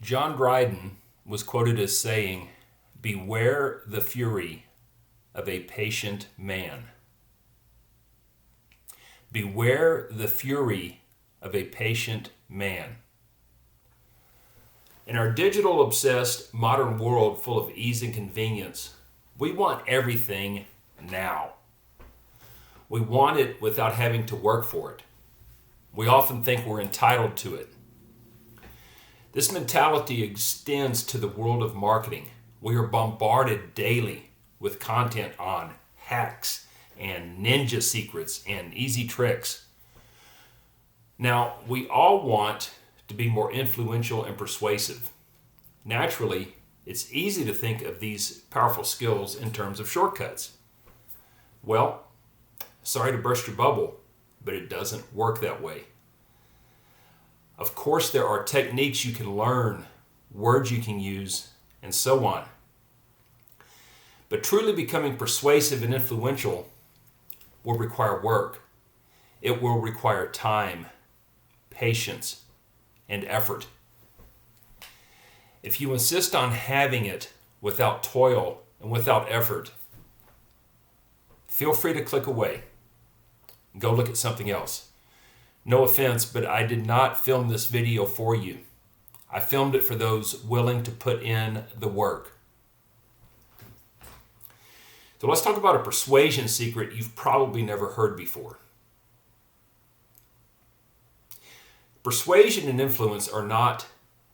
John Dryden was quoted as saying, "Beware the fury of a patient man." Beware the fury of a patient man. In our digital-obsessed modern world full of ease and convenience, we want everything now. We want it without having to work for it. We often think we're entitled to it. This mentality extends to the world of marketing. We are bombarded daily with content on hacks and ninja secrets and easy tricks. Now, we all want to be more influential and persuasive. Naturally, it's easy to think of these powerful skills in terms of shortcuts. Well, sorry to burst your bubble, but it doesn't work that way. Of course, there are techniques you can learn, words you can use, and so on. But truly becoming persuasive and influential will require work. It will require time, patience, and effort. If you insist on having it without toil and without effort, feel free to click away. Go look at something else. No offense, but I did not film this video for you. I filmed it for those willing to put in the work. So let's talk about a persuasion secret you've probably never heard before. Persuasion and influence are not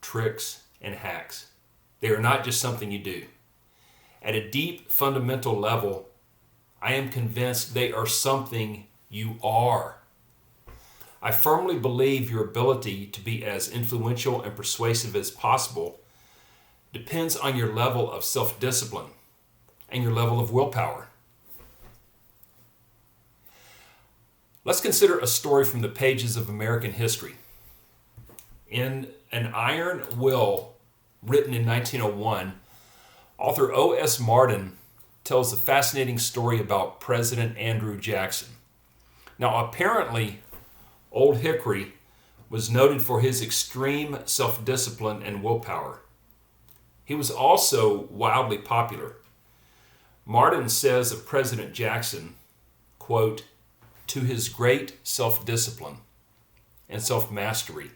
tricks and hacks. They are not just something you do. At a deep, fundamental level, I am convinced they are something you are. I firmly believe your ability to be as influential and persuasive as possible depends on your level of self-discipline and your level of willpower. Let's consider a story from the pages of American history. In An Iron Will, written in 1901, author O.S. Martin tells a fascinating story about President Andrew Jackson. Now, apparently, Old Hickory was noted for his extreme self-discipline and willpower. He was also wildly popular. Martin says of President Jackson, quote, "To his great self-discipline and self-mastery,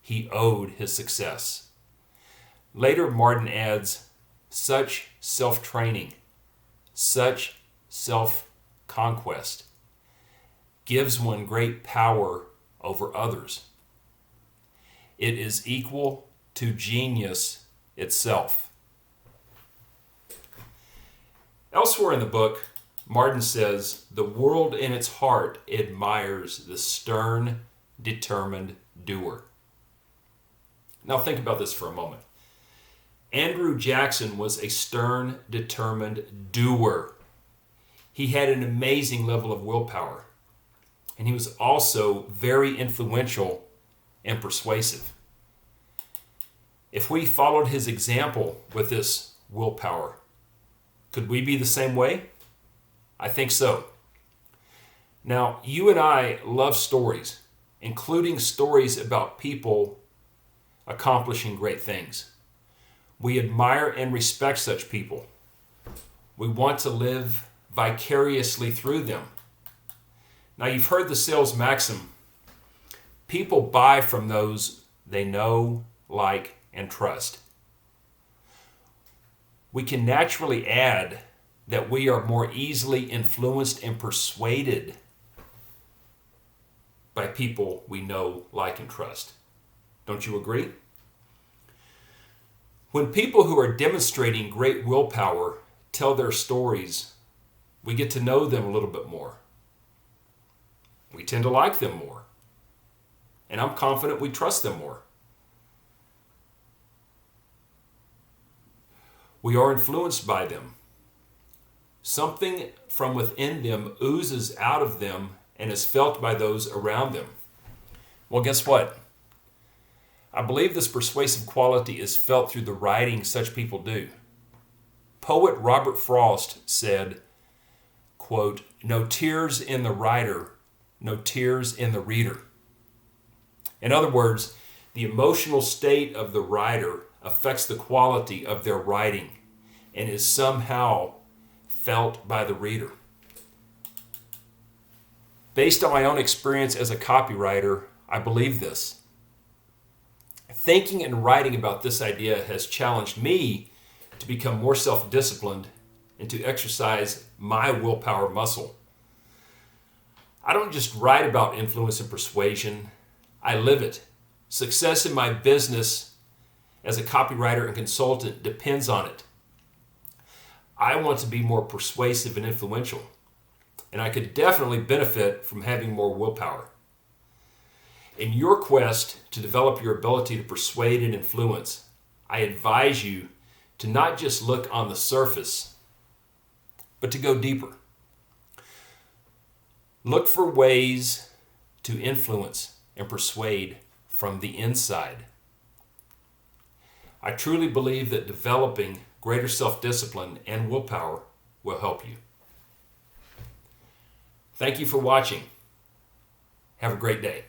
he owed his success." Later, Martin adds, "Such self-training, such self-conquest gives one great power over others. It is equal to genius itself." Elsewhere in the book, Martin says, "The world in its heart admires the stern, determined doer." Now think about this for a moment. Andrew Jackson was a stern, determined doer. He had an amazing level of willpower. And he was also very influential and persuasive. If we followed his example with this willpower, could we be the same way? I think so. Now, you and I love stories, including stories about people accomplishing great things. We admire and respect such people. We want to live vicariously through them. Now, you've heard the sales maxim, people buy from those they know, like, and trust. We can naturally add that we are more easily influenced and persuaded by people we know, like, and trust. Don't you agree? When people who are demonstrating great willpower tell their stories, we get to know them a little bit more. We tend to like them more. And I'm confident we trust them more. We are influenced by them. Something from within them oozes out of them and is felt by those around them. Well, guess what? I believe this persuasive quality is felt through the writing such people do. Poet Robert Frost said, quote, "No tears in the writer, no tears in the reader." In other words, the emotional state of the writer affects the quality of their writing and is somehow felt by the reader. Based on my own experience as a copywriter, I believe this. Thinking and writing about this idea has challenged me to become more self-disciplined and to exercise my willpower muscle. I don't just write about influence and persuasion, I live it. Success in my business as a copywriter and consultant depends on it. I want to be more persuasive and influential, and I could definitely benefit from having more willpower. In your quest to develop your ability to persuade and influence, I advise you to not just look on the surface, but to go deeper. Look for ways to influence and persuade from the inside. I truly believe that developing greater self-discipline and willpower will help you. Thank you for watching. Have a great day.